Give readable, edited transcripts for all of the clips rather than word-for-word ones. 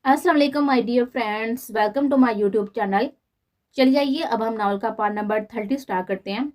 अस्सलाम वालेकुम my dear friends, welcome to my YouTube channel. चलिए आइए अब हम नावल का पार्ट नंबर 30 स्टार्ट करते हैं।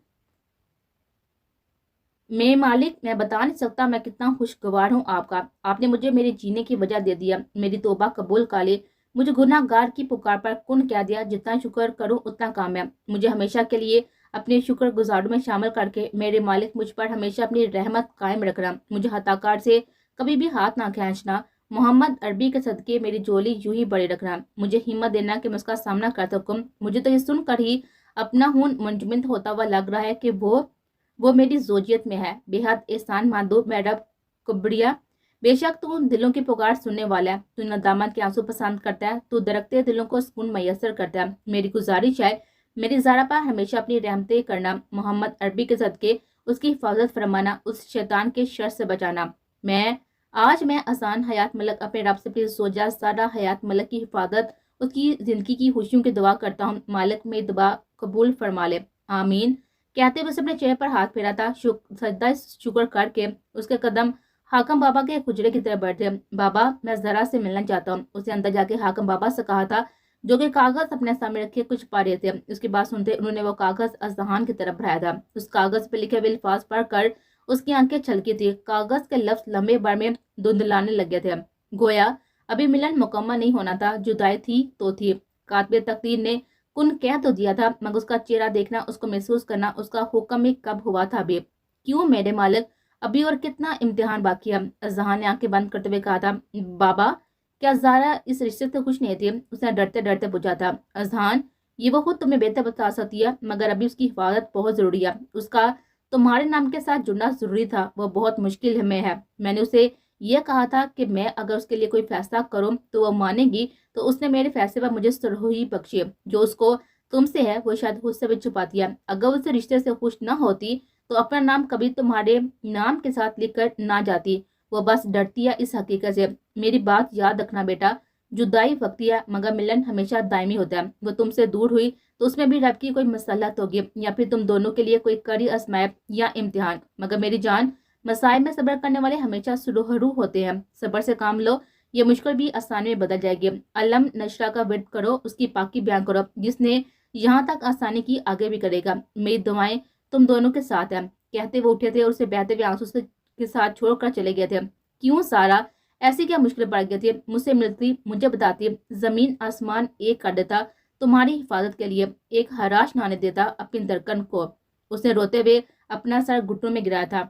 मैं मालिक, मैं बता नहीं सकता मैं कितना खुशगवार हूँ आपका। आपने मुझे मेरे जीने की वजह दे दिया। मेरी तौबा कबूल कर ली। मुझे गुनाहगार की पुकार पर कुन कह दिया। जितना शुक्र करूँ उतना काम है। मुझे हमेशा के लिए अपने शुक्र गुजारों में शामिल करके मेरे मालिक मुझ पर हमेशा अपनी रहमत कायम रखना। मुझे हताकार से कभी भी हाथ ना खींचना। मोहम्मद अरबी के सदके मेरी झोली यूं ही बड़े रखना। मुझे हिम्मत देना कि मैं उसका सामना कर सकूं। मुझे तो ये सुनकर ही अपना खून मुंजमद होता हुआ लग रहा है कि वो मेरी जोजियत में है। बेहद एहसान मांदो मैडम कुबड़िया। बेशक तू दिलों की पुकार सुनने वाला है। तू नदामत के आंसू पसंद करता है। तू दरकते दिलों को सुकून मैसर करता है। मेरी गुजारिश है, मेरी ज़ारा पर हमेशा अपनी रहमतें करना। मोहम्मद अरबी के सदके उसकी हिफाजत फरमाना। उस शैतान के शर से बचाना। मैं आसान हयात मलक अपने रब से प्लीज सोजा सारा हयात मलक की हिफाजत, उसकी जिंदगी की खुशियों की दुआ करता हूँ। मालिक में दुआ कबूल फरमा ले, आमीन। कहते हुए उसने अपने चेहरे पर हाथ फेरा था। सजदा शुक्र करके उसके कदम हाकम बाबा के हुजरे की तरफ बढ़े। बाबा, मैं जरा से मिलना चाहता हूँ। उसे अंदर जाके हाकम बाबा से कहा था, जो कि कागज अपने सामने रखे कुछ पा रहे थे। उसकी बात सुनते उन्होंने वो कागज अजहान की तरफ बढ़ाया था। उस कागज पे लिखे हुए अल्फाज पढ़कर उसकी आंखें छलकी थी। कागज के लफ्ज लंबे बार में धुंधलाने लगे थे। गोया अभी मिलन मुकम्मल नहीं होना था। जुदाई थी तो थी। कातबे तकदीर ने कुन कह तो दिया था, मगर उसका चेहरा देखना, उसको महसूस करना उसका हुक्म ही कब हुआ था बे। क्यों मेरे मालिक, अभी और कितना इम्तिहान बाकी है। अजहान ने आंखें बंद करते हुए कहा था, बाबा क्या ज़ारा इस रिश्ते से खुश नहीं थी? उसने डरते डरते पूछा था। अजहान, ये वो खुद तुम्हें बेहतर बता सकती है, मगर अभी उसकी हिफाजत बहुत जरूरी है। उसका तुम्हारे नाम के साथ जुड़ना जरूरी था। वो बहुत मुश्किल में है। मैंने उसे यह कहा था कि मैं अगर उसके लिए कोई फैसला करूं तो वो मानेगी, तो उसने मेरे फैसले पर मुझे सुरही बख्शी। जो उसको तुमसे है वो शायद खुद से भी छुपा दिया। अगर उसे रिश्ते से खुश ना होती तो अपना नाम कभी तुम्हारे नाम के साथ लिखकर ना जाती। वो बस डरती है इस हकीकत से। मेरी बात याद रखना बेटा, जुदाई वक्ती है मगर मिलन हमेशा दायमी होता है। वो तुमसे दूर हुई तो उसमें भी रब की कोई मसलत होगी, या फिर तुम दोनों के लिए कोई कड़ी आजमाइश या इम्तिहान। मगर मेरी जान, मसाइब में सब्र करने वाले हमेशा सुरहरू होते हैं। सब्र से काम लो, ये मुश्किल भी आसानी में बदल जाएगी। अलम नशरा का विर्द करो, उसकी पाकी बयान करो। जिसने यहाँ तक आसानी की आगे भी करेगा। मेरी दुआएं तुम दोनों के साथ हैं। कहते वो उठे थे और उसे बहते हुए आंसू से के साथ छोड़कर चले गए थे। क्यों सारा, ऐसी क्या मुश्किल पड़ गई थी? मुझसे मिलती, मुझे बताती, जमीन आसमान एक कर देता तुम्हारी हिफाजत के लिए। एक हराश न आने देता अपनी धड़कन को। उसने रोते हुए अपना सर घुटनों में गिराया था।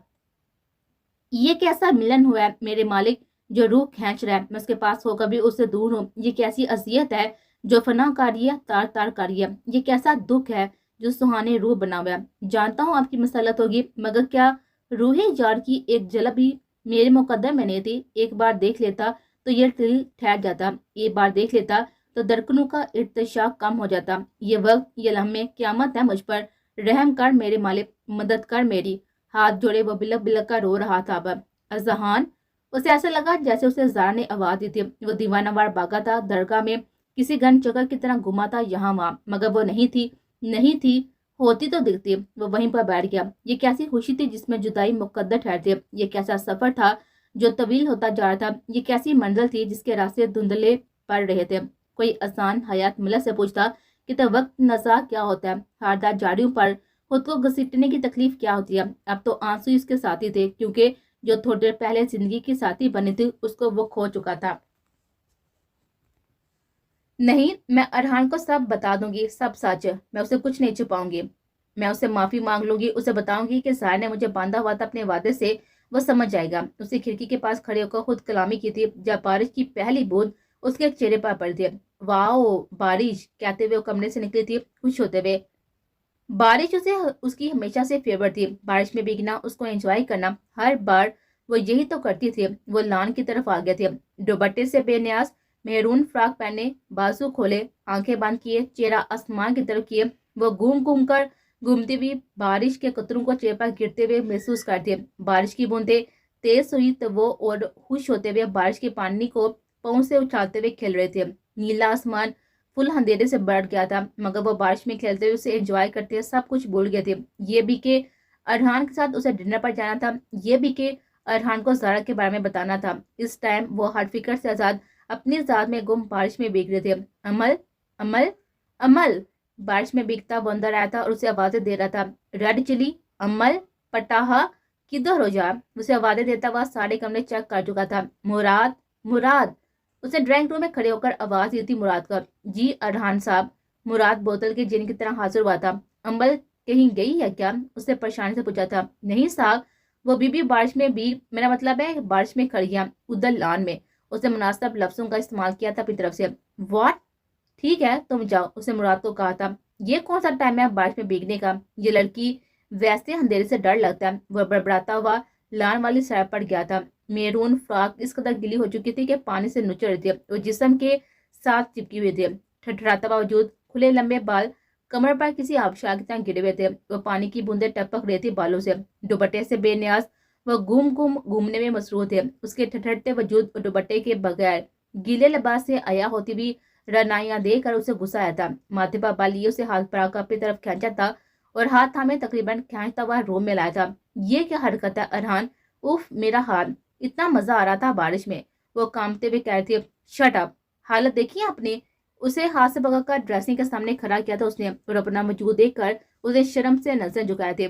ये कैसा मिलन हुआ है मेरे मालिक, जो रूह खींच रहा है। मैं उसके पास होकर भी उससे दूर हूँ। ये कैसी अजियत है जो फनाकारी है, तार तार कारी है। ये कैसा दुख है जो सुहाने रूह बना हुआ है। जानता हूँ आपकी मसलत होगी, मगर क्या रूहे जार की एक झलक भी मेरे मुकद्दर में नहीं थी? एक बार देख लेता तो ये दिल ठहर जाता। एक बार देख लेता तो धड़कनों का इर्तिशाक कम हो जाता। ये वक्त, ये लम्हे क्यामत है मुझ पर। रहम कर मेरे मालिक, मदद कर मेरी। हाथ जोड़े वो बिलक बिलक का रो रहा था। अब अजहान, उसे ऐसा लगा जैसे उसे ज़ारा ने आवाज दी थी। वो दीवानावार भागा था, दरगाह में किसी घन चक्कर की तरह घुमा था यहाँ वहाँ, मगर वो नहीं थी। नहीं थी, होती तो दिखती। वो वहीं पर बैठ गया। ये कैसी खुशी थी जिसमें जुदाई मुकद्दर ठहरती। ये कैसा सफर था जो तवील होता जा रहा था। ये कैसी मंजिल थी जिसके रास्ते धुंधले पड़ रहे थे। कोई आसान हयात मिलत से पूछता कि तो वक्त नशा क्या होता है? हारदार झाड़ियों पर खुद को घसीटने की तकलीफ क्या होती है? अब तो आंसू इसके साथी थे, क्योंकि जो थोड़ी देर पहले जिंदगी की साथी बनी थी उसको वो खो चुका था। नहीं, मैं अरहान को सब बता दूंगी, सब सच। मैं उसे कुछ नहीं छुपाऊंगी। मैं उससे माफी मांग लूंगी। उसे बताऊंगी कि सार ने मुझे बांधा हुआ था अपने वादे से। वो समझ जाएगा। उसे खिड़की के पास खड़े होकर खुद कलामी की थी जब बारिश की पहली बूंद उसके चेहरे पर पड़ी थी। वाओ बारिश, कहते हुए वो कमरे से निकली थी खुश होते हुए। बारिश उसे उसकी हमेशा से फेवरेट थी। बारिश में भीगना, उसको एंजॉय करना, हर बार वो यही तो करती थी। वो लान की तरफ आ गए थे, दुपट्टे से बेनियाज मेहरून फ्रॉक पहने, बाजू खोले, आंखें बंद किए, चेहरा आसमान की तरफ किए। वो घूम घूम कर घूमती हुई बारिश के कतरों को चेहरे पर गिरते हुए महसूस करती। बारिश की बूंदें तेज हुई तो वो और खुश होते हुए बारिश के पानी को पाँव से उछालते हुए खेल रहे थे। नीला आसमान फुल अंधेरे से बढ़ गया था, मगर वो बारिश में खेलते हुए उसे एंजॉय करते हुए सब कुछ भूल गए थे। ये भी कि अरहान के साथ उसे डिनर पर जाना था। ये भी कि अरहान को ज़ारा के बारे में बताना था। इस टाइम वो हर फिक्र से आज़ाद اپنی ذات میں گم بارش میں بھیگ رہے تھے۔ امل، امل، امل۔ بارش میں بھیگتا وہ اندر آیا تھا اور اسے آوازیں دے رہا تھا، ریڈ چلی، امل، پٹاہا، کدھر ہو جا؟ اسے آوازیں دیتا ہوا سارے کمرے چیک کر چکا تھا۔ مراد، مراد۔ اسے ڈرائنگ روم میں کھڑے ہو کر آواز دی تھی مراد کا۔ جی ارحان صاحب۔ مراد بوتل کے جن کی طرح حاضر ہوا تھا۔ امل کہیں گئی ہے کیا؟ اس نے پریشانی سے پوچھا تھا۔ نہیں صاحب، وہ بی بارش میں بھی، میرا مطلب ہے بارش میں کھڑی ہے، ادھر لان میں۔ اس نے مناسب لفظوں کا استعمال کیا تھا اپنی طرف سے۔ واٹ؟ ٹھیک ہے تم جاؤ، اس نے مراد کو کہا تھا۔ یہ کون سا ٹائم ہے بارش میں بھیگنے کا؟ یہ لڑکی ویسے اندھیرے سے ڈر لگتا ہے۔ وہ بڑبڑاتا ہوا لان والی سڑک پر گیا تھا۔ میرون فراک اس قدر گلی ہو چکی تھی کہ پانی سے نچڑ رہی تھی اور جسم کے ساتھ چپکی ہوئی تھی۔ ٹھٹھراتا ہوا وجود، کھلے لمبے بال کمر پر کسی آبشار کی طرح گرے ہوئے تھے۔ وہ پانی کی بوندیں ٹپک رہی تھی بالوں سے۔ دوپٹے سے بے نیاز وہ گھومنے میں مصروف تھے۔ اس کے ٹھٹھرتے وجود اور دوپٹے کے بغیر گیلے لباس سے عیا ہوتی بھی رنائیاں دے کر اسے غصہ آیا تھا۔ ماتھے پر بالیوں اسے ہاتھ بڑھا کر اپنی طرف کھینچا تھا اور ہاتھ تھامے تقریباً کھینچتا ہوا روم میں لایا تھا۔ یہ کیا حرکت ہے ارحان؟ اف میرا ہاتھ، اتنا مزہ آ رہا تھا بارش میں، وہ کامتے ہوئے کہہ رہی تھی۔ شٹ اپ، حالت دیکھی آپ نے؟ اسے ہاتھ سے پکڑ کر ڈریسنگ کے سامنے کھڑا کیا تھا اس نے اور اپنا وجود دیکھ کر اسے شرم سے نظریں جھکائے تھے۔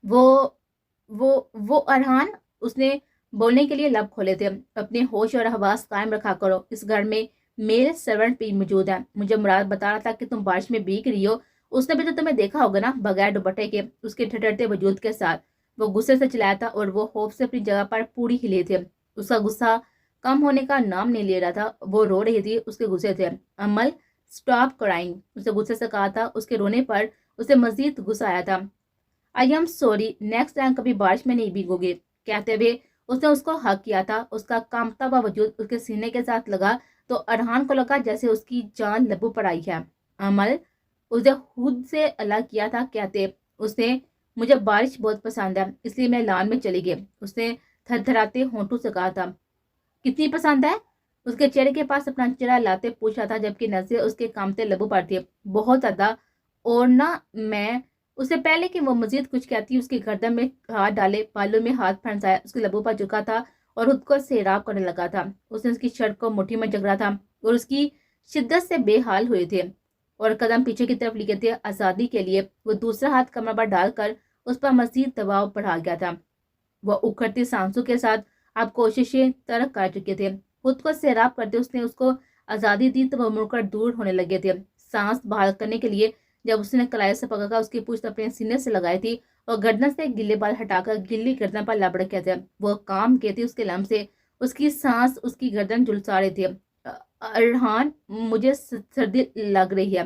وہ ارحان، اس نے بولنے کے لیے لب کھولے تھے۔ اپنے ہوش اور حواس قائم رکھا کرو، اس گھر میں میل سرونٹ بھی موجود ہے۔ مجھے مراد بتا رہا تھا کہ تم بارش میں بھیگ رہی ہو، اس نے بھی تو تمہیں دیکھا ہوگا نا، بغیر دوپٹے کے، اس کے ٹھٹرتے وجود کے ساتھ۔ وہ غصے سے چلایا تھا اور وہ خوف سے اپنی جگہ پر پوری ہلے تھے۔ اس کا غصہ کم ہونے کا نام نہیں لے رہا تھا، وہ رو رہی تھی، اس کے غصے سے۔ امل سٹاپ کرائنگ، اسے غصے سے کہا تھا۔ اس کے رونے پر اسے مزید غصہ آیا تھا۔ I am sorry, next time کبھی بارش میں نہیں بھیگو گے، کہتے ہوئے اس نے اس کو حق کیا تھا۔ اس کا کامتا ہوا وجود اس کے سینے کے ساتھ لگا تو ارحان کو لگا جیسے اس کی جان لبوں پر آئی ہے۔ امل، اسے خود سے الگ کیا تھا کہتے اس نے، مجھے بارش بہت پسند ہے، اس لیے میں لان میں چلی گئی، اس نے تھر تھراتے ہونٹوں سے کہا تھا۔ کتنی پسند ہے؟ اس کے چہرے کے پاس اپنا چہرہ لاتے پوچھا تھا جبکہ نظریں اس کے کامتے لبوں پر تھی۔ بہت زیادہ، اور نہ میں، اس سے پہلے کہ وہ مزید کچھ کہتی اس کی گردن میں ہاتھ ڈالے، بالوں میں ہاتھ پھنسایا، اس کے لبوں پر جھکا تھا اور خود کو سیراب کرنے لگا تھا۔ اس نے اس کی شرٹ کو مٹھی میں جگڑا تھا اور اس کی شدت سے بے حال ہوئے تھے اور قدم پیچھے کی طرف لیے تھے آزادی کے لیے۔ وہ دوسرا ہاتھ کمر پر ڈال کر اس پر مزید دباؤ بڑھا گیا تھا۔ وہ اکھڑتی سانسوں کے ساتھ اب کوششیں ترک کر چکے تھے۔ خود کو سیراب کرتے اس نے اس کو آزادی دی تو وہ مڑ کر دور ہونے لگے تھے۔ سانس بحال کرنے کے لیے جب اس نے کلائی سے پکڑ کر اس کی پوچھ اپنے سینے سے لگائی تھی اور گردن سے گلے بال ہٹا کر گلی گردن پر لبڑ کے تھے، وہ کام کے تھے اس کے لمس سے، اس کی سانس اس کی گردن جھلسا رہے تھے۔ ارحان، مجھے سردی لگ رہی ہے۔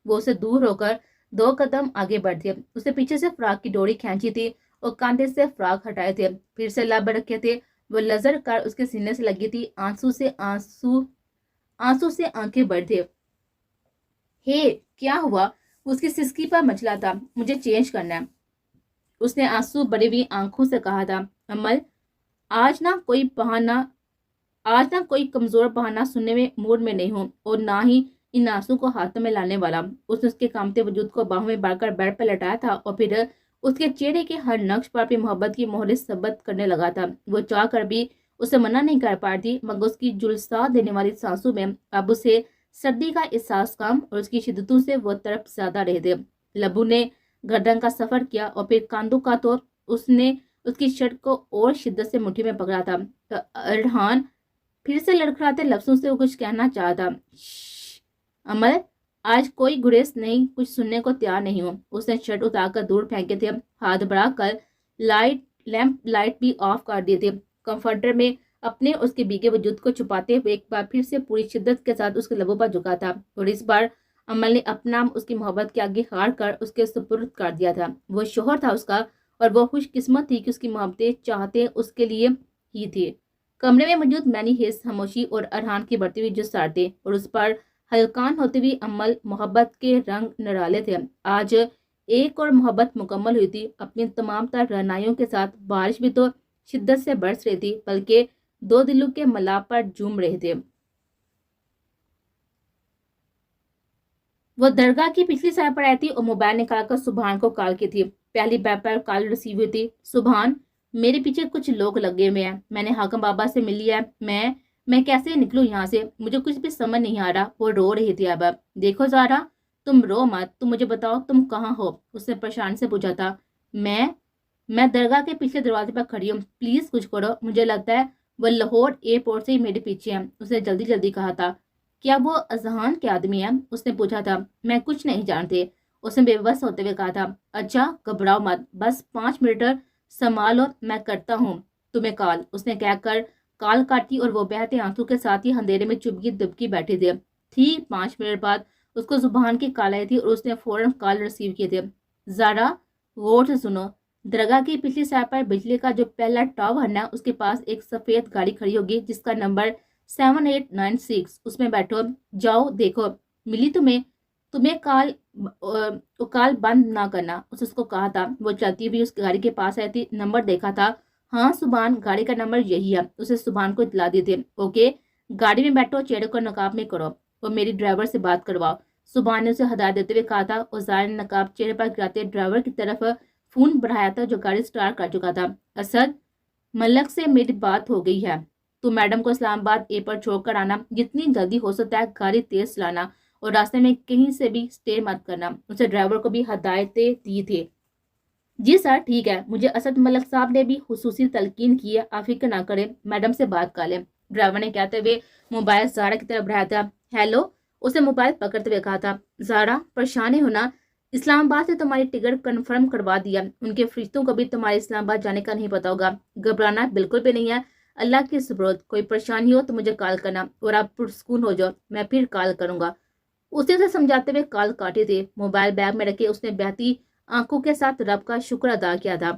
وہ اسے دور ہو کر 2 قدم آگے بڑھتے، اسے پیچھے سے فراق کی ڈوری کھینچی تھی اور کاندھے سے فراق ہٹائے تھے، پھر سے لب رکھے تھے۔ وہ لزر کر اس کے سینے سے لگی تھی، آنسو سے آنکھیں بڑھ تھے۔ ہے کیا ہوا؟ اس کی سسکی پر مچلا تھا۔ مجھے چینج کرنا ہے، اس نے آنسو بڑی ہوئی آنکھوں سے کہا تھا۔ امل، آج نہ کوئی کمزور بہانہ سننے میں موڈ میں نہیں ہوں اور نہ ہی ان آنسو کو ہاتھوں میں لانے والا۔ اس نے اس کے کامتے وجود کو باہوں میں بڑھ کر بیڈ پہ لٹایا تھا اور پھر اس کے چہرے کے ہر نقش پر اپنی محبت کی مہر ثبت کرنے لگا تھا۔ وہ چاہ کر بھی اسے منع نہیں کر پا رہی، مگر اس کی جلسا دینے والی سانسوں میں اب اسے سردی کا احساس کم اور اس کی شدتوں سے وہ تڑپ زیادہ رہے تھے۔ لبو نے گردن کا سفر کیا اور پھر کاندھوں کا، تو اس نے اس کی شرٹ کو اور شدت سے مٹھی میں پکڑا تھا۔ ارحان پھر سے لڑکھڑاتے لفظوں سے وہ کچھ کہنا چاہا تھا۔ امل، آج کوئی گریز نہیں، کچھ سننے کو تیار نہیں ہوں۔ اس نے شرٹ اتار کر دور پھینکے تھے، ہاتھ بڑھا کر لیمپ لائٹ بھی آف کر دی تھی۔ کمفرٹر میں اپنے اس کے بھیگے وجود کو چھپاتے ہوئے ایک بار پھر سے پوری شدت کے ساتھ اس کے لبوں پر جھکا تھا اور اس بار امل نے اپنا اس کی محبت کے آگے ہار کر اس کے سپرد کر دیا تھا۔ وہ شوہر تھا اس کا اور وہ خوش قسمت تھی کہ اس کی محبتیں چاہتے اس کے لیے ہی تھی۔ کمرے میں موجود مینی ہیس خاموشی اور ارحان کی بڑھتی ہوئی جسارتیں اور اس پر ہلکان ہوتی ہوئی امل محبت کے رنگ نرالے تھے۔ آج ایک اور محبت مکمل ہوئی تھی، اپنی تمام تر رعنائیوں کے ساتھ۔ بارش بھی تو شدت سے برس رہی تھی، بلکہ 2 دلوں کے ملاپ پر جھوم رہے تھے۔ وہ درگاہ کی پچھلی سائڈ پر آئی تھی اور موبائل نکال کر سبحان کو کال کی تھی۔ پہلی بیپ پر کال ریسیو ہوئی تھی۔ سبحان، میرے پیچھے کچھ لوگ لگے ہوئے ہیں، میں نے حاکم بابا سے مل لیا ہے، میں میں کیسے نکلوں یہاں سے؟ مجھے کچھ بھی سمجھ نہیں آ رہا۔ وہ رو رہی تھی۔ اب دیکھو زارا، تم رو مت، تم مجھے بتاؤ تم کہاں ہو؟ اس نے پریشان سے پوچھا تھا۔ میں میں درگاہ کے پچھلے دروازے پر کھڑی ہوں، پلیز کچھ کرو، مجھے لگتا ہے وہ لاہور ایئرپورٹ سے ہی میرے پیچھے ہیں۔ اس نے جلدی جلدی کہا تھا۔ کیا وہ اذہان کے آدمی ہیں؟ اس نے پوچھا تھا۔ میں کچھ نہیں جانتے، اس نے بے بس ہوتے ہوئے کہا تھا۔ اچھا گھبراؤ مت، بس 5 منٹ سنبھالو، میں کرتا ہوں تمہیں کال۔ اس نے کہہ کر کال کاٹی اور وہ بہتے آنسوں کے ساتھ ہی اندھیرے میں چپکی دبکی بیٹھے تھی 5 منٹ بعد اس کو زبان کی کال آئی تھی اور اس نے فوراً کال ریسیو کیے تھے۔ زارا غور سے سنو، درگاہ کی پچھلی سائڈ پر بجلی کا جو پہلا ٹاور ہے اس کے پاس ایک سفید گاڑی کھڑی ہوگی جس کا نمبر 7896، اس میں بیٹھو، جاؤ دیکھو ملی تمہیں کال بند نہ کرنا، اس کو کہا تھا۔ وہ چلتی ہوئی اس گاڑی کے پاس آئی تھی، نمبر دیکھا تھا۔ ہاں سبحان، گاڑی کا نمبر یہی ہے، اسے سبحان کو اطلاع دی تھی۔ اوکے گاڑی میں بیٹھو، چہرے کو نقاب میں کرو اور میری ڈرائیور سے بات کرواؤ، سبحان نے اسے ہدایت دیتے ہوئے کہا تھا۔ اور زارا نے نقاب چہرے پر گراتے ڈرائیور کی طرف فون بڑھایا تھا جو گاڑی سٹارٹ کر چکا تھا۔ اسد، ملک سے میری بات ہو گئی ہے، تو میڈم کو اسلام آباد ایئرپورٹ چھوڑ کر آنا، جتنی جلدی ہو سکتا ہے گاڑی تیز چلانا اور راستے میں کہیں سے بھی سٹے مت کرنا۔ اسے ڈرائیور کو بھی ہدایتیں دی تھی۔ جی سر ٹھیک ہے، مجھے اسد ملک صاحب نے بھی خصوصی تلقین کی ہے، آپ فکر نہ کریں، میڈم سے بات کر لیں۔ ڈرائیور نے کہتے ہوئے موبائل زارا کی طرف بڑھایا تھا۔ ہیلو، اس نے موبائل پکڑتے ہوئے کہا تھا۔ زارا پریشان ہونا، اسلام آباد سے تمہاری ٹکٹ کنفرم کروا دیا، ان کے فرشتوں کو بھی تمہارے اسلام آباد جانے کا نہیں پتا ہوگا، گھبرانا بالکل بھی نہیں ہے، اللہ کی سپرد، کوئی پریشانی ہو تو مجھے کال کرنا اور آپ پرسکون ہو جاؤ، میں پھر کال کروں گا۔ اس نے اسے سمجھاتے ہوئے کال کاٹی تھی۔ موبائل بیگ میں رکھے اس نے بہتی آنکھوں کے ساتھ رب کا شکر ادا کیا تھا۔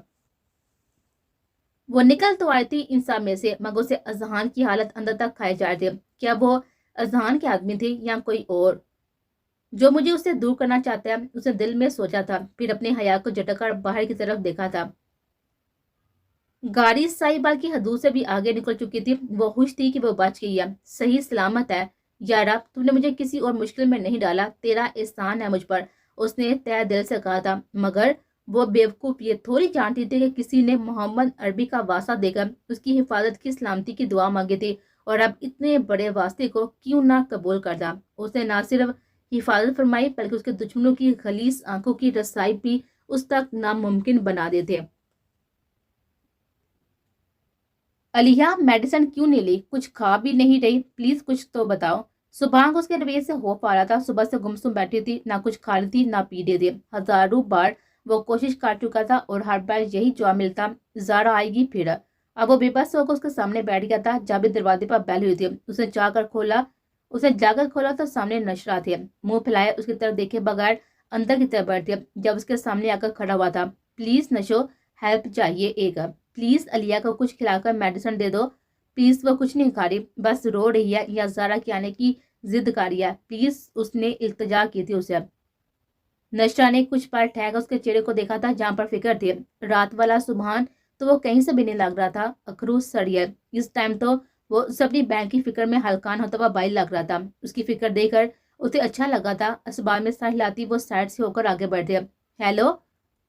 وہ نکل تو آئی تھی ان سب میں سے، مگر اسے اذہان کی حالت اندر تک کھائے جا رہے تھے۔ کیا وہ اذہان کے آدمی تھے یا کوئی اور جو مجھے اسے دور کرنا چاہتا ہے؟ اسے دل میں سوچا تھا، پھر اپنے حیا کو جھٹک کر باہر کی طرف دیکھا تھا۔ گاڑی سائی بال کی حدود سے بھی آگے نکل چکی تھی۔ وہ خوش تھی کہ وہ بچ گئی ہے، صحیح سلامت ہے۔ یا رب، تم نے مجھے کسی اور مشکل میں نہیں ڈالا، تیرا احسان ہے مجھ پر، اس نے تہ دل سے کہا تھا۔ مگر وہ بیوقوف یہ تھوڑی جانتی تھی کہ کسی نے محمد عربی کا واسطہ دے کر اس کی حفاظت کی سلامتی کی دعا مانگی تھی، اور اب اتنے بڑے واسطے کو کیوں نہ قبول کرتا۔ اس نے نہ صرف حفاظت فرمائی بلکہ اس کے دشمنوں کی خلیص آنکھوں کی رسائی بھی اس تک ناممکن بنا دیتے۔ علیہ میڈیسن کیوں نہیں لی؟ کچھ کھا بھی نہیں رہی، پلیز کچھ تو بتاؤ۔ صبح کو اس کے رویے سے خوف آ رہا تھا، صبح سے گمسم بیٹھی تھی، نہ کچھ کھا رہی تھی نہ پی رہی تھی۔ ہزاروں بار وہ کوشش کر چکا تھا اور ہر بار یہی جواب ملتا، زارا آئے گی پھر۔ اب وہ بے بس ہو کر اس کے سامنے بیٹھ گیا تھا۔ جب بھی دروازے پر بیل ہوئی تھی، اس نے جا کر کھولا تو سامنے نشرہ تھے، منہ پھیلائے اس کی طرف دیکھے بغیر اندر کی طرف بیٹھ گیا۔ جب اس کے سامنے آ کر کھڑا ہوا تھا، پلیز نشو، ہیلپ چاہیے ایک، پلیز علیہ کو کچھ کھلا کر میڈیسن دے دو، پلیز وہ کچھ نہیں کھا رہی، بس رو رہی ہے یا زارا کے آنے کی ضد کر رہی ہے، پلیز، اس نے التجا کی تھی اسے۔ نشرہ نے کچھ پل ٹھہر کر اس کے چہرے کو دیکھا تھا جہاں پر فکر تھی۔ رات والا سبحان تو وہ کہیں سے بھی نہیں لگ رہا تھا، اخروس سڑی ہے، اس ٹائم تو وہ اپنی بینک کی فکر میں ہلکان ہوتا ہوا باہر لگ رہا تھا۔ اس کی فکر دیکھ کر اسے اچھا لگا تھا۔ اسباب میں سر ہلاتی وہ سائڈ سے ہو کر آگے بڑھ گیا۔ ہیلو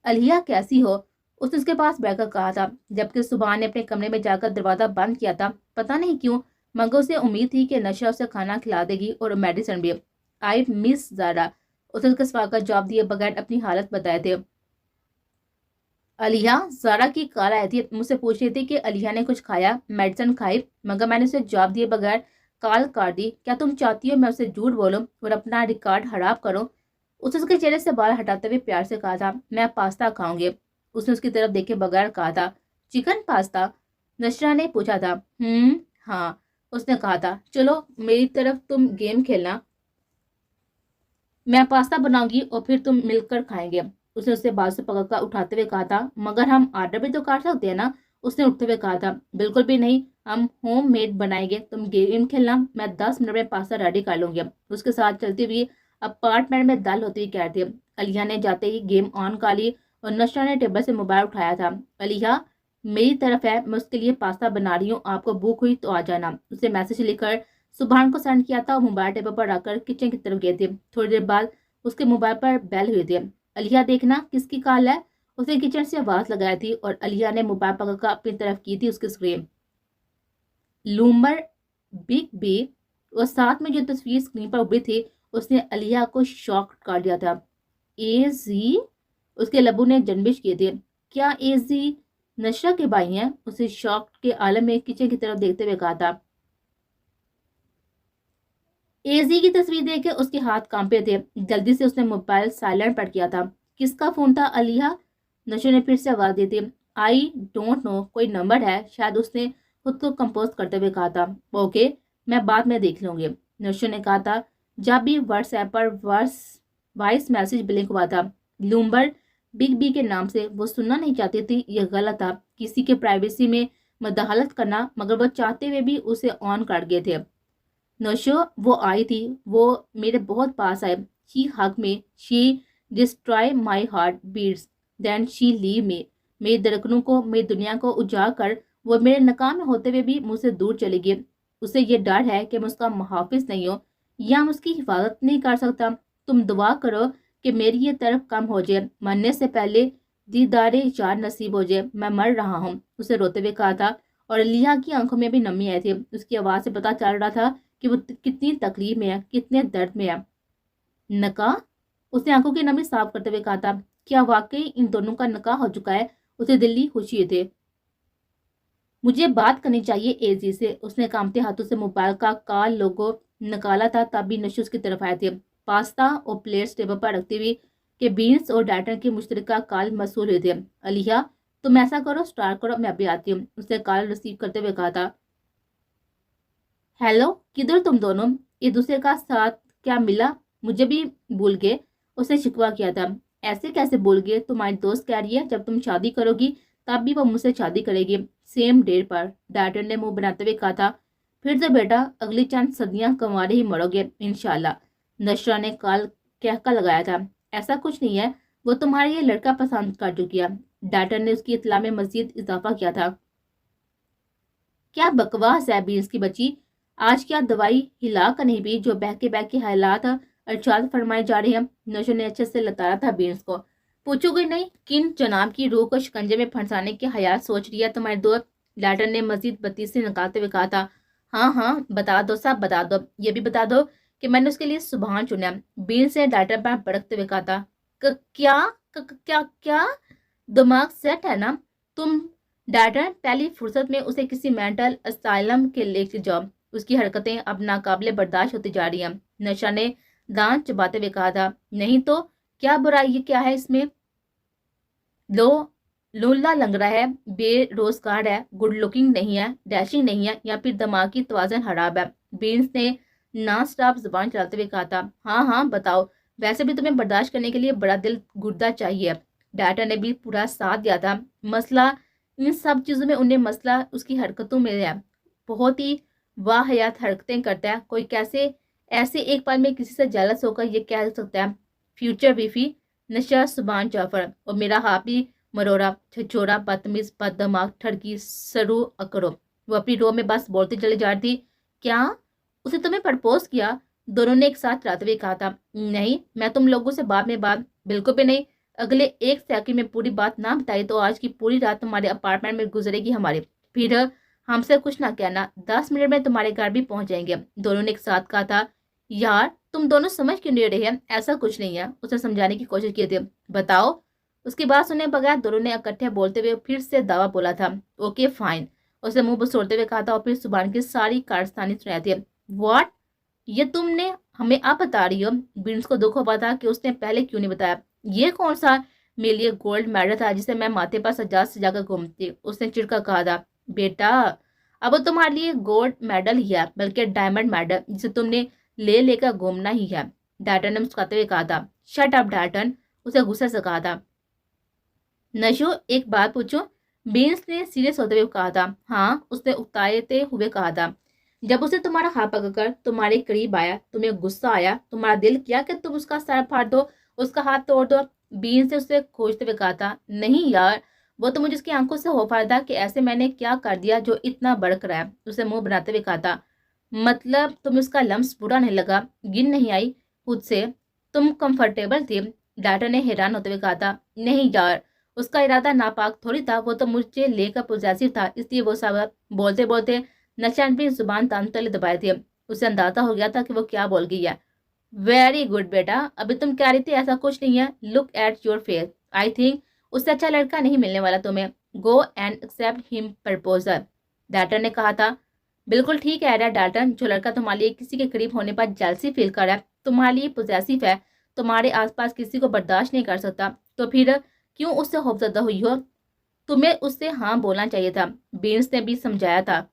علیہ، کیسی ہو؟ اس نے اس کے پاس بیٹھ کر کہا تھا، جبکہ سبحان نے اپنے کمرے میں جا کر دروازہ بند کیا تھا۔ پتہ نہیں کیوں مگر اسے امید تھی کہ نشرہ اسے کھانا کھلا دے گی اور میڈیسن بھی۔ آئی مس زارا، اس نے اس کے سوال کا جواب دیے بغیر اپنی حالت بتائے تھے۔ علیہ، زارا کی کال آئی تھی، مجھ سے پوچھ رہی تھی کہ علیہ نے کچھ کھایا، میڈیسن کھائی، مگر میں نے اسے جواب دیے بغیر کال کاٹ دی۔ کیا تم چاہتی ہو میں اسے جھوٹ بولوں اور اپنا ریکارڈ خراب کروں؟ اس نے اس کے چہرے سے بال ہٹاتے ہوئے پیار سے کہا تھا۔ میں پاستا کھاؤں گی، اس نے اس کی طرف دیکھے بغیر کہا تھا۔ Chicken pasta? نشرہ نے پوچھا تھا۔ ہاں، اس نے کہا تھا۔ چلو میری طرف تم گیم کھیلنا، میں پاستا بناؤں گی اور پھر تم مل کر کھائیں گے۔ اس نے اسے بازو سے پکڑ کر اٹھاتے ہوئے کہا تھا۔ مگر ہم آرڈر بھی تو کر سکتے ہیں نا، اس نے اٹھتے ہوئے کہا تھا۔ بالکل بھی نہیں، ہم ہوم میڈ بنائیں گے، تم گیم کھیلنا، میں 10 منٹ میں پاستا ریڈی کر لوں گی۔ اس کے ساتھ چلتی ہوئی اپارٹمنٹ میں دل ہوتی ہوئی کہہ رہی تھی۔ علیہ نے جاتے ہی گیم آن کر لی اور نشرہ نے ٹیبل سے موبائل اٹھایا تھا۔ علیہ میری طرف ہے، میں اس کے لیے پاستا بنا رہی ہوں، آپ کو بھوک ہوئی تو آ جانا۔ اسے میسج لکھ کر سبحان کو سینڈ کیا تھا اور موبائل ٹیبل پر رکھ کر کچن کی طرف گئی تھی۔ تھوڑی دیر بعد اس کے موبائل پر بیل ہوئی تھی۔ علیہ دیکھنا کس کی کال ہے، اس نے کچن سے آواز لگائی تھی اور علیہ نے موبائل پکڑ کر اپنی طرف کی تھی اس کی اسکرین۔ لومبر बिग बी और साथ में जो तस्वीर स्क्रीन पर उभरी थी उसने अलिया को शॉक कर दिया था। एजी, उसके लबों ने जन्बिश किए थे। क्या एजी नशरा के भाई हैं? उसे शॉक के आलम में किचन की तरफ देखते हुए कहा था। एजी की तस्वीर देख के उसके हाथ कांपे थे। जल्दी से उसने मोबाइल साइलेंट पर किया था। किसका फोन था अलिया? नशर ने फिर से आवाज दी थी। आई डोंट नो, कोई नंबर है शायद, उसने खुद को कंपोज करते हुए कहा था। ओके, मैं बाद में देख लूंगी। नशर ने कहा था। जब भी व्हाट्सएप पर वॉइस मैसेज ब्लिंक हुआ था। लूमबर बिग बी के नाम से वो सुनना नहीं चाहती थी। यह गलत था किसी के प्राइवेसी में मदाखलत करना, मगर वो चाहते हुए भी उसे ऑन कर गए थे। नशो वो आई थी, वो मेरे बहुत पास आए। She hug me, she destroy my heart beats, then she leave me. मेरी धड़कनों को, मेरी दुनिया को उजाड़ कर वो मेरे नकाम होते हुए भी मुझसे दूर चली गई। उसे ये डर है कि मैं उसका मुहाफिज नहीं हूँ या मैं उसकी हिफाजत नहीं कर सकता। तुम दुआ करो कि मेरी ये तरफ कम हो जाए, मरने से पहले दीदारे यार नसीब हो जाए। मैं मर रहा हूँ, उसे रोते हुए कहा था। और लिया की आंखों में भी नमी आई थी। उसकी आवाज से पता चल रहा था कि वो कितनी तकलीफ में है, कितने दर्द में है। नकाह? उसने आंखों की नमी साफ करते हुए कहा था। क्या वाकई इन दोनों का नकाह हो चुका है? उसे दिल्ली खुशी थे। मुझे बात करनी चाहिए एजी से। उसने कांपते हाथों से मोबाइल का कॉल लोगो निकाला था, तभी नशु उसकी तरफ आए थे, पास्ता और प्लेट्स टेबल पर रखते हुए कि बीन्स और डाटन की मुश्तरका कॉल मसूल हुए थे। अलिया, तुम ऐसा करो, स्टार्ट करो, मैं अभी आती हूँ, उसने कॉल रिसीव करते हुए कहा था। हेलो, किधर तुम दोनों? एक दूसरे का साथ क्या मिला? मुझे भी भूल गए, उसने शिकवा किया था। ऐसे कैसे भूल गए? तुम्हारी दोस्त कह रही है जब तुम शादी करोगी तब भी वो मुझसे शादी करेगी, सेम डेट पर, डैडन ने मुंह बनाते हुए कहा था। फिर तो बेटा अगली चंद सदियां कंवारे ही मरोगे इंशाल्लाह, नशरा ने काल कहका लगाया था। ऐसा कुछ नहीं है, वो तुम्हारे ये लड़का पसंद कर चुकी है, डैडन ने उसकी इतला में मजीद इजाफा किया था। क्या बकवास है बीन्स की बच्ची, आज क्या दवाई हिला कर नहीं पी जो बह के हालात अर्शाद फरमाए जा रहे हैं? नशो ने अच्छे से लताया था बीन्स को। पूछोगे नहीं किन जनाब की रूह को शिकंजे में फंसाने के हयात सोच रही है तुम्हारे दोस्त? लैटर ने मजीद बत्ती से निकालते हुए कहा था। हाँ हाँ बता दो, सब बता दो, ये भी बता दो कि मैंने उसके लिए सुबहान चुना। बीन्स ने लैटर पर भड़कते हुए कहा था। क्या क्या क्या दिमाग सेट है ना तुम? डैडन पहली फुर्सत में उसे किसी मेंटल असाइलम के लेके जाओ, उसकी हरकतें अब नाकाबिले बर्दाश्त होती जा रही हैं, नशा ने दांत चबाते हुए कहा था। नहीं तो क्या बुराई, ये क्या है इसमें? लो, लोला लंगड़ा है, बेरोजगार है, गुड लुकिंग नहीं है, डैशिंग नहीं है, या फिर दिमागी तवाजन खराब है? बीन्स ने नॉन स्टॉप जुबान चलाते हुए कहा था। हाँ हाँ बताओ, वैसे भी तुम्हें बर्दाश्त करने के लिए बड़ा दिल गुर्दा चाहिए। डाटा ने भी पूरा साथ दिया था। मसला इन सब चीज़ों में उन्हें मसला उसकी हरकतों में है। बहुत ही वाहियात हरकतें करता है। कोई कैसे ऐसे एक पल में किसी से जेलस होकर ये कह सकता है? फ्यूचर बीफी नशा सुबान जाफर और मेरा हापी मरोड़ा छछोरा बदतमीज बददिमाग ठड़की सरू अकड़ो। वो अपनी रो में बस बोलती चली जा रही थी। क्या उसे तुम्हें प्रपोज किया? दोनों ने एक साथ रात हुए कहा था। नहीं, मैं तुम लोगों से बाद में बात, बिल्कुल भी नहीं। अगले एक सेकंड में पूरी बात ना बताई तो आज की पूरी रात तुम्हारे अपार्टमेंट में गुजरेगी हमारे। फिर हमसे कुछ ना कहना, 10 मिनट में तुम्हारे घर भी पहुंच जाएंगे, दोनों ने एक साथ कहा था। यार तुम दोनों समझ क्यों नहीं रहे हैं? ऐसा कुछ नहीं है, उसे समझाने की कोशिश की थी। बताओ। उसकी बात सुने बगैर दोनों ने इकट्ठे बोलते हुए फिर से दावा बोला था। ओके फाइन, उसे मुंह बसोड़ते हुए कहा था और फिर सुबह की सारी कारस्तानी सुनाई थी। व्हाट? ये तुमने हमें आप बता रही हो? बीन्स को दुख हुआ था कि उसने पहले क्यों नहीं बताया। ये कौन सा मेरे लिए गोल्ड मेडल था जिसे मैं माथे पर सजाकर घूमती? उसने चिढ़कर कहा था। बेटा अब वो तुम्हारे लिए गोल्ड मेडल ही है, बल्कि डायमंड मेडल जिसे तुमने ले लेकर घूमना ही है, डैटन ने मुस्कुराते हुए कहा था। शट अप डैटन, उसे गुस्से से कहा था। नशो एक बात पूछो? बीन्स ने सीरियस होते हुए कहा था। हाँ, उसने उकताते हुए कहा था। जब उसे तुम्हारा हाथ पकड़कर तुम्हारे करीब आया, तुम्हें गुस्सा आया, तुम्हारा दिल किया कि तुम उसका सर फाड़ दो, उसका हाथ तोड़ दो? बीन्स ने उसे खोजते हुए कहा था। नहीं यार, वो तो मुझे उसकी आंखों से हो पाया था कि ऐसे मैंने क्या कर दिया जो इतना बढ़ रहा है, उसे मुंह बनाते हुए कहा था। मतलब तुम्हें उसका लम्स बुरा नहीं लगा, गिन नहीं आई खुद से, तुम कंफर्टेबल थी? डाटा ने हैरान होते हुए कहा था। नहीं यार, उसका इरादा नापाक थोड़ी था, वो तो मुझे लेकर पॉजिटिव था, इसलिए वो सब बोलते बोलते नशा ने अपनी जुबान तान तले दबाए थे। उसे अंदाजा हो गया था कि वो क्या बोल गई है। वेरी गुड बेटा, अभी तुम कह रही थी ऐसा कुछ नहीं है। Look at your face, I think उससे अच्छा लड़का नहीं मिलने वाला तुम्हें। Go and accept him proposal, Dalton ने कहा था। बिल्कुल ठीक कह रहा है डाल्टन, जो लड़का तुम्हारे लिए किसी के करीब होने पर जेलसी फील कर रहा है, तुम्हारे लिए पोजेसिव है, तुम्हारे आसपास किसी को बर्दाश्त नहीं कर सकता, तो फिर क्यों उससे खौफजदा हुई हो? तुम्हें उससे हाँ बोलना चाहिए था, बीन्स ने भी समझाया था।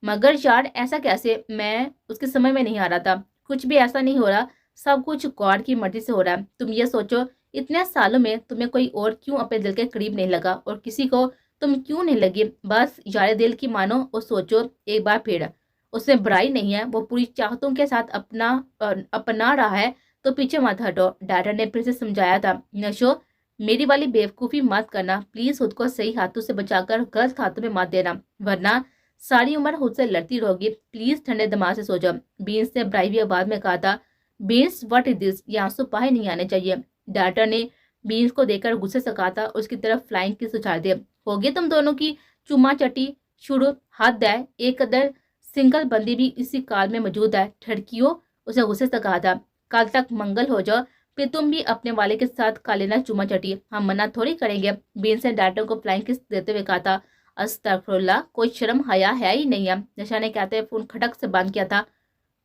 मगर यार ऐसा कैसे, मैं उसके समझ में नहीं आ रहा था। कुछ भी ऐसा नहीं हो रहा, सब कुछ गॉड की मर्जी से हो रहा है। तुम ये सोचो, इतने सालों में तुम्हें कोई और क्यों अपने दिल के करीब नहीं लगा, और किसी को तुम क्यों नहीं लगी? बस यार दिल की मानो और सोचो एक बार फिर। उसमें बुराई नहीं है, वो पूरी चाहतों के साथ अपना रहा है, तो पीछे मत हटो, डैडा ने फिर से समझाया था। नशो, मेरी वाली बेवकूफ़ी मत करना प्लीज़, खुद को सही हाथों से बचाकर गलत हाथों में मत देना, वरना सारी उम्र खुद से लड़ती रहोगी। प्लीज ठंडे दिमाग से सो जाओ, बीन्स ने ब्राइवी आवाज में कहा था। बीन्स व्हाट इज दिस, ये आंसू बाहर नहीं आने चाहिए। डाटा ने बीन्स को देखकर गुस्से से कहा था, उसकी तरफ फ्लाइंग किस उछाल दिया। हो गई तुम दोनों की चुमा चटी शुरू, हद है, एक कदर सिंगल बंदी भी इसी काल में मौजूद है। ठड़कियों, उसे गुस्से से कहा था। कल तक मंगल हो जाओ, फिर तुम भी अपने वाले के साथ खा लेना चुमा चटी, हम मना थोड़ी करेंगे। बीन्स ने डाटा को फ्लाइंग किस देते हुए कहा था। अस्तगफुरुल्लाह, कोई शर्म हया है ही नहीं है, नशा ने कहते हुए फोन खटक से बंद किया था।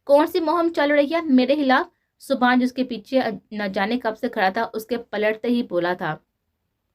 कौन सी मुहिम चल रही है मेरे खिलाफ? सुभान जिसके पीछे न जाने कब से खड़ा था, उसके पलटते ही बोला था।